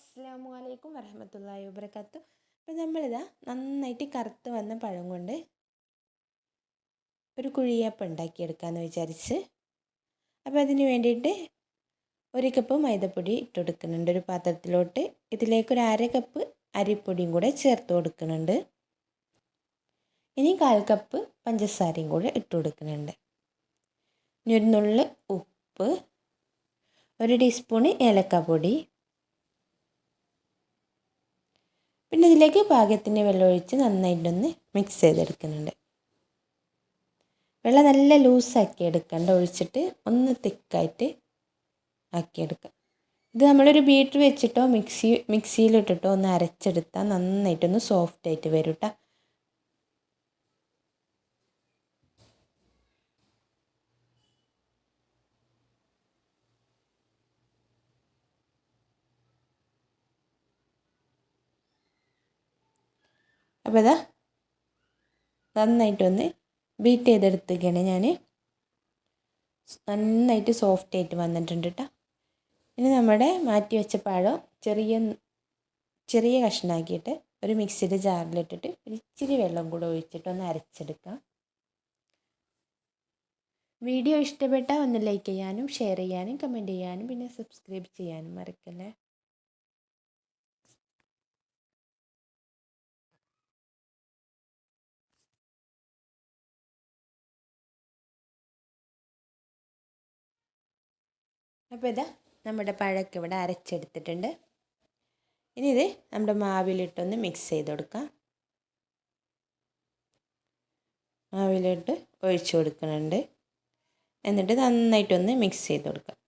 അസ്സലാമു അലൈക്കും വറഹ്മത്തുള്ളാഹി വബറകാത്തു. അപ്പോൾ നമ്മളിതാ നന്നായിട്ട് കറുത്ത് വന്ന പഴം കൊണ്ട് ഒരു കുഴിയപ്പം ഉണ്ടാക്കിയെടുക്കാമെന്ന് വിചാരിച്ച്. അപ്പോൾ അതിന് വേണ്ടിയിട്ട് 1 കപ്പ് മൈദപ്പൊടി ഇട്ട് കൊടുക്കുന്നുണ്ട് ഒരു പാത്രത്തിലോട്ട്. ഇതിലേക്ക് ഒരു 1/2 കപ്പ് അരിപ്പൊടിയും കൂടെ ചേർത്ത് കൊടുക്കുന്നുണ്ട്. ഇനി 1/4 കപ്പ് പഞ്ചസാരയും കൂടെ ഇട്ട് കൊടുക്കുന്നുണ്ട്. ഇനി ഒരു നുള്ള് ഉപ്പ്, 1 ടീസ്പൂൺ ഏലക്കാപ്പൊടി, പിന്നെ ഇതിലേക്ക് പാകത്തിന് വെള്ളം ഒഴിച്ച് നന്നായിട്ടൊന്ന് മിക്സ് ചെയ്തെടുക്കുന്നുണ്ട്. വെള്ളം നല്ല ലൂസാക്കി എടുക്കണ്ട, ഒഴിച്ചിട്ട് ഒന്ന് തിക്കായിട്ട് ആക്കിയെടുക്കാം. ഇത് നമ്മളൊരു ബീറ്റർ വെച്ചിട്ടോ മിക്സിയിലിട്ടിട്ടോ ഒന്ന് അരച്ചെടുത്താൽ നന്നായിട്ടൊന്ന് സോഫ്റ്റായിട്ട് വരും കേട്ടോ. അപ്പോൾ ഇതാ നന്നായിട്ടൊന്ന് ബീറ്റ് ചെയ്തെടുത്തിരിക്കുകയാണ് ഞാൻ. നന്നായിട്ട് സോഫ്റ്റായിട്ട് വന്നിട്ടുണ്ട് കേട്ടോ. ഇനി നമ്മുടെ മാറ്റി വെച്ച പഴം ചെറിയ കഷ്ണമാക്കിയിട്ട് ഒരു മിക്സിയുടെ ജാറിലിട്ടിട്ട് ഒരു ഇച്ചിരി വെള്ളം കൂടെ ഒഴിച്ചിട്ട് ഒന്ന് അരച്ചെടുക്കാം. വീഡിയോ ഇഷ്ടപ്പെട്ടാൽ ഒന്ന് ലൈക്ക് ചെയ്യാനും ഷെയർ ചെയ്യാനും കമൻറ്റ് ചെയ്യാനും പിന്നെ സബ്സ്ക്രൈബ് ചെയ്യാനും മറക്കല്ലേ. അപ്പോൾ ഇതാ നമ്മുടെ പഴമൊക്കെ ഇവിടെ അരച്ചെടുത്തിട്ടുണ്ട്. ഇനി ഇത് നമ്മുടെ മാവിലിട്ടൊന്ന് മിക്സ് ചെയ്ത് കൊടുക്കാം. മാവിലിട്ട് ഒഴിച്ചു കൊടുക്കുന്നുണ്ട്. എന്നിട്ട് നന്നായിട്ടൊന്ന് മിക്സ് ചെയ്ത് കൊടുക്കാം.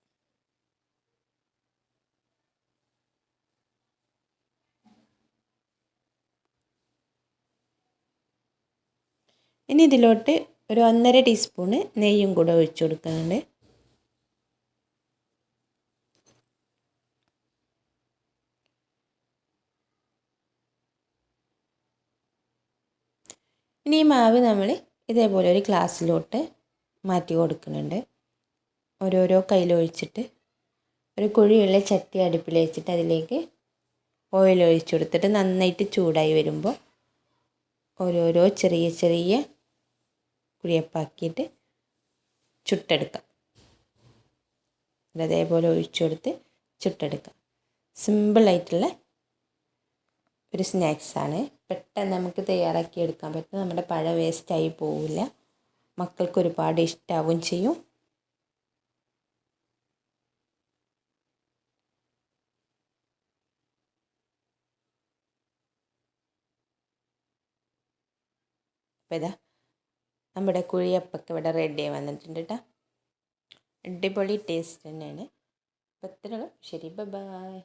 ഇനി ഇതിലോട്ട് ഒരു 1.5 ടീസ്പൂണ് നെയ്യും കൂടെ ഒഴിച്ചു കൊടുക്കുന്നുണ്ട്. ഇനി ഈ മാവ് നമ്മൾ ഇതേപോലെ ഒരു ഗ്ലാസ്സിലോട്ട് മാറ്റി കൊടുക്കുന്നുണ്ട്. ഓരോരോ കയ്യിലൊഴിച്ചിട്ട് ഒരു കുഴിയുള്ള ചട്ടി അടുപ്പിൽ വെച്ചിട്ട് അതിലേക്ക് ഓയിൽ ഒഴിച്ചു കൊടുത്തിട്ട് നന്നായിട്ട് ചൂടായി വരുമ്പോൾ ഓരോരോ ചെറിയ കുഴിയപ്പാക്കിയിട്ട് ചുട്ടെടുക്കാം. അതേപോലെ ഒഴിച്ചു കൊടുത്ത് ചുട്ടെടുക്കാം. സിമ്പിളായിട്ടുള്ള ഒരു സ്നാക്സാണ്. പെട്ടെന്ന് നമുക്ക് തയ്യാറാക്കി എടുക്കാൻ പറ്റും. നമ്മുടെ പഴം വേസ്റ്റായി പോവില്ല. മക്കൾക്ക് ഒരുപാട് ഇഷ്ടാവും ചെയ്യും. അപ്പോൾ ഇതാ നമ്മുടെ കുഴിയപ്പൊക്കെ ഇവിടെ റെഡി ആയി വന്നിട്ടുണ്ട് കേട്ടോ. അടിപൊളി ടേസ്റ്റ് തന്നെയാണ്. അപ്പോൾ ഇത്രയുള്ളൂ. ശരി, ബൈ.